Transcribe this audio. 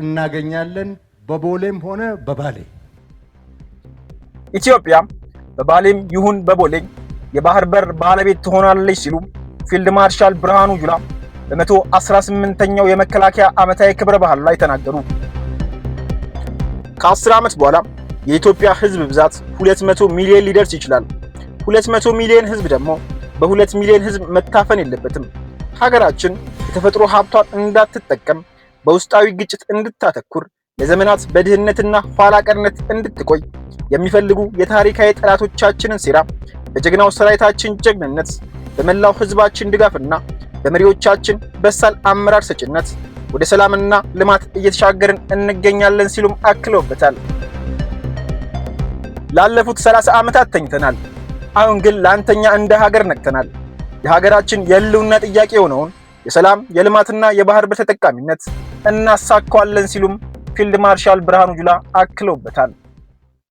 እናገኛለን በቦሌም ሆነ በባሌ። ኢትዮጵያ በባሌም ይሁን በቦሌ የባህር በር ባለቤት ትሆናለች ሲሉ ፊልድ ማርሻል ብርሃኑ ጁላ በ118ኛው የመከላከያ ዓመታዊ ክብረ በዓል ላይ ተናገሩ። ከ10 ዓመት በኋላ የኢትዮጵያ ህዝብ ብዛት 200 ሚሊዮን ሊደርስ ይችላል። 200 ሚሊዮን ህዝብ ደግሞ በ2 ሚሊዮን ህዝብ መታፈን የለበትም። ሀገራችን የተፈጥሮ ሀብቷን እንዳትጠቀም በውስጣዊ ግጭት እንድታተኩር ለዘመናት በድህነትና ኋላ ቀርነት እንድትቆይ የሚፈልጉ የታሪካዊ ጠላቶቻችንን ሴራ በጀግናው ሰራዊታችን ጀግንነት በመላው ህዝባችን ድጋፍና በመሪዎቻችን በሳል አመራር ሰጭነት ወደ ሰላምና ልማት እየተሻገርን እንገኛለን ሲሉም አክለውበታል። ላለፉት 30 ዓመታት ተኝተናል። አሁን ግን ላንተኛ እንደ ሀገር ነቅተናል። የሀገራችን የህልውና ጥያቄ የሆነውን የሰላም የልማትና የባህር በር ተጠቃሚነት እናሳካዋለን ሲሉም ፊልድ ማርሻል ብርሃኑ ጁላ አክለውበታል።